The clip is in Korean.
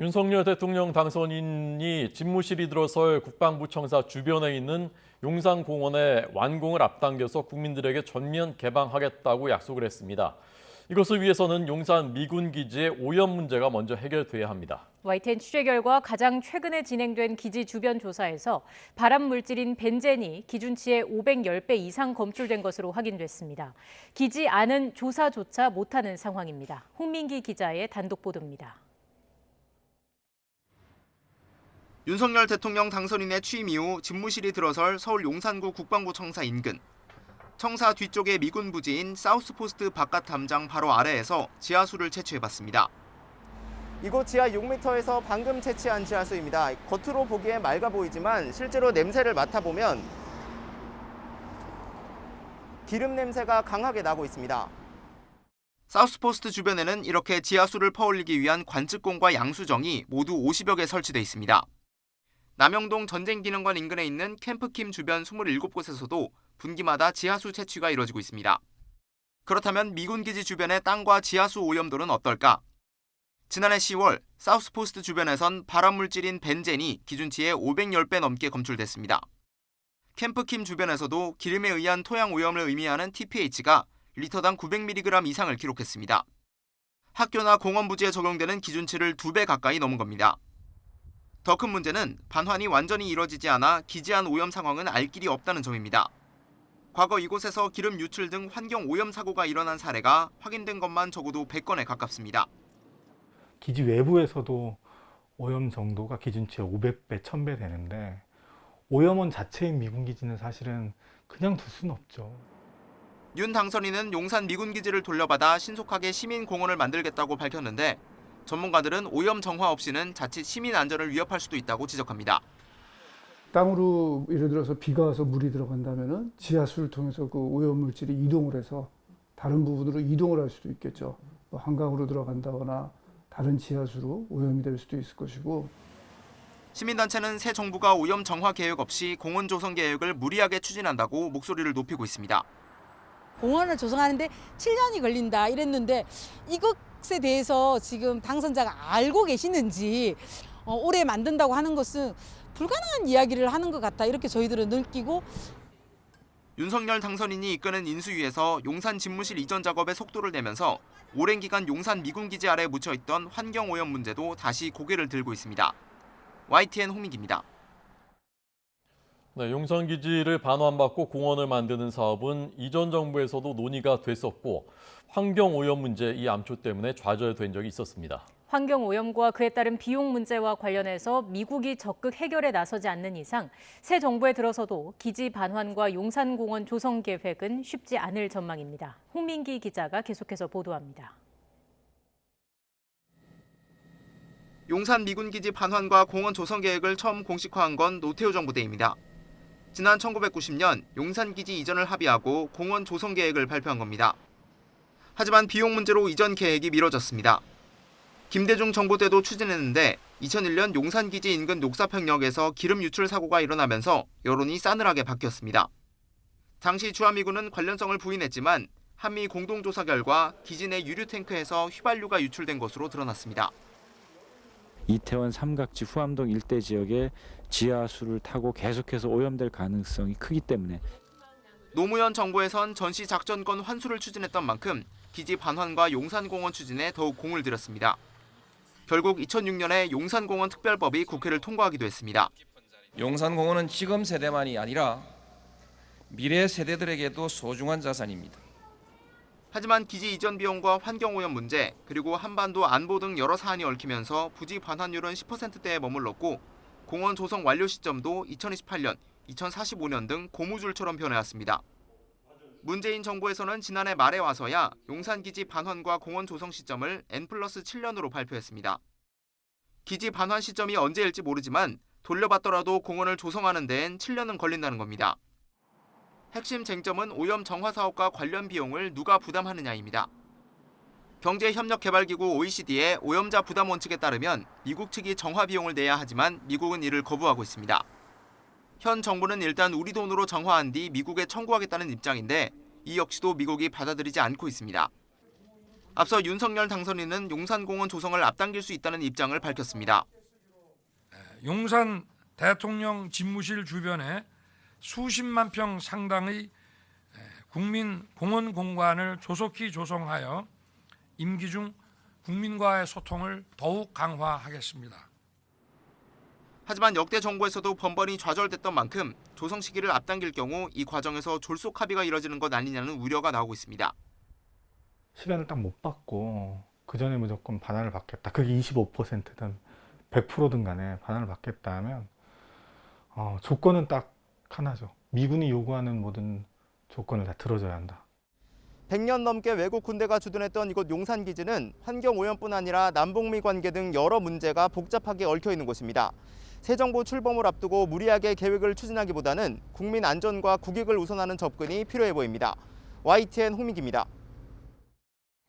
윤석열 대통령 당선인이 집무실이 들어설 국방부 청사 주변에 있는 용산공원의 완공을 앞당겨서 국민들에게 전면 개방하겠다고 약속을 했습니다. 이것을 위해서는 용산 미군 기지의 오염 문제가 먼저 해결돼야 합니다. YTN 취재 결과 가장 최근에 진행된 기지 주변 조사에서 발암 물질인 벤젠이 기준치의 510배 이상 검출된 것으로 확인됐습니다. 기지 안은 조사조차 못하는 상황입니다. 홍민기 기자의 단독 보도입니다. 윤석열 대통령 당선인의 취임 이후 집무실이 들어설 서울 용산구 국방부 청사 인근. 청사 뒤쪽의 미군 부지인 사우스포스트 바깥 담장 바로 아래에서 지하수를 채취해봤습니다. 이곳 지하 6m에서 방금 채취한 지하수입니다. 겉으로 보기에 맑아 보이지만 실제로 냄새를 맡아보면 기름 냄새가 강하게 나고 있습니다. 사우스포스트 주변에는 이렇게 지하수를 퍼올리기 위한 관측공과 양수정이 모두 50여 개 설치돼 있습니다. 남영동 전쟁기능관 인근에 있는 캠프킴 주변 27곳에서도 분기마다 지하수 채취가 이뤄지고 있습니다. 그렇다면 미군 기지 주변의 땅과 지하수 오염도는 어떨까? 지난해 10월 사우스포스트 주변에선 발암물질인 벤젠이 기준치의 510배 넘게 검출됐습니다. 캠프킴 주변에서도 기름에 의한 토양 오염을 의미하는 TPH가 리터당 900mg 이상을 기록했습니다. 학교나 공원 부지에 적용되는 기준치를 2배 가까이 넘은 겁니다. 더 큰 문제는 반환이 완전히 이뤄지지 않아 기지 안 오염 상황은 알 길이 없다는 점입니다. 과거 이곳에서 기름 유출 등 환경 오염 사고가 일어난 사례가 확인된 것만 적어도 100건에 가깝습니다. 기지 외부에서도 오염 정도가 기준치의 500배, 1000배 되는데 오염원 자체인 미군 기지는 사실은 그냥 둘 수는 없죠. 윤 당선인은 용산 미군 기지를 돌려받아 신속하게 시민 공원을 만들겠다고 밝혔는데 전문가들은 오염 정화 없이는 자칫 시민 안전을 위협할 수도 있다고 지적합니다. 땅으로 예를 들어서 비가 와서 물이 들어간다면은 지하수를 통해서 그 오염 물질이 이동을 해서 다른 부분으로 이동을 할 수도 있겠죠. 뭐 한강으로 들어간다거나 다른 지하수로 오염이 될 수도 있을 것이고. 시민단체는 새 정부가 오염 정화 계획 없이 공원 조성 계획을 무리하게 추진한다고 목소리를 높이고 있습니다. 공원을 조성하는데 7년이 걸린다 이랬는데 이것에 대해서 지금 당선자가 알고 계시는지 올해 만든다고 하는 것은 불가능한 이야기를 하는 것 같다 이렇게 저희들은 느끼고. 윤석열 당선인이 이끄는 인수위에서 용산 집무실 이전 작업에 속도를 내면서 오랜 기간 용산 미군 기지 아래에 묻혀있던 환경 오염 문제도 다시 고개를 들고 있습니다. YTN 홍민기입니다. 네, 용산 기지를 반환받고 공원을 만드는 사업은 이전 정부에서도 논의가 됐었고 환경 오염 문제 이 암초 때문에 좌절된 적이 있었습니다. 환경 오염과 그에 따른 비용 문제와 관련해서 미국이 적극 해결에 나서지 않는 이상 새 정부에 들어서도 기지 반환과 용산공원 조성 계획은 쉽지 않을 전망입니다. 홍민기 기자가 계속해서 보도합니다. 용산 미군 기지 반환과 공원 조성 계획을 처음 공식화한 건 노태우 정부 때입니다. 지난 1990년 용산 기지 이전을 합의하고 공원 조성 계획을 발표한 겁니다. 하지만 비용 문제로 이전 계획이 미뤄졌습니다. 김대중 정부 때도 추진했는데 2001년 용산 기지 인근 녹사평역에서 기름 유출 사고가 일어나면서 여론이 싸늘하게 바뀌었습니다. 당시 주한미군은 관련성을 부인했지만 한미 공동조사 결과 기지 내 유류 탱크에서 휘발유가 유출된 것으로 드러났습니다. 이태원 삼각지 후암동 일대 지역에 지하수를 타고 계속해서 오염될 가능성이 크기 때문에 노무현 정부에선 전시 작전권 환수를 추진했던 만큼 기지 반환과 용산공원 추진에 더욱 공을 들였습니다. 결국 2006년에 용산공원 특별법이 국회를 통과하기도 했습니다. 용산공원은 지금 세대만이 아니라 미래 세대들에게도 소중한 자산입니다. 하지만 기지 이전 비용과 환경오염 문제, 그리고 한반도 안보 등 여러 사안이 얽히면서 부지 반환율은 10%대에 머물렀고 공원 조성 완료 시점도 2028년, 2045년 등 고무줄처럼 변해왔습니다. 문재인 정부에서는 지난해 말에 와서야 용산 기지 반환과 공원 조성 시점을 N+7년으로 발표했습니다. 기지 반환 시점이 언제일지 모르지만 돌려받더라도 공원을 조성하는 데엔 7년은 걸린다는 겁니다. 핵심 쟁점은 오염 정화 사업과 관련 비용을 누가 부담하느냐입니다. 경제협력개발기구 OECD의 오염자 부담 원칙에 따르면 미국 측이 정화 비용을 내야 하지만 미국은 이를 거부하고 있습니다. 현 정부는 일단 우리 돈으로 정화한 뒤 미국에 청구하겠다는 입장인데 이 역시도 미국이 받아들이지 않고 있습니다. 앞서 윤석열 당선인은 용산공원 조성을 앞당길 수 있다는 입장을 밝혔습니다. 용산 대통령 집무실 주변에 수십만 평 상당의 국민 공원 공간을 조속히 조성하여 임기 중 국민과의 소통을 더욱 강화하겠습니다. 하지만 역대 정부에서도 번번이 좌절됐던 만큼 조성 시기를 앞당길 경우 이 과정에서 졸속 합의가 이뤄지는 것 아니냐는 우려가 나오고 있습니다. 시간을 딱 못 받고 그 전에 무조건 반환을 받겠다. 그게 25%든 100%든 간에 반환을 받겠다 하면 조건은 딱 하나죠. 미군이 요구하는 모든 조건을 다 들어줘야 한다. 100년 넘게 외국 군대가 주둔했던 이곳 용산기지는 환경오염뿐 아니라 남북미 관계 등 여러 문제가 복잡하게 얽혀 있는 곳입니다. 새 정부 출범을 앞두고 무리하게 계획을 추진하기보다는 국민 안전과 국익을 우선하는 접근이 필요해 보입니다. YTN 홍민기입니다.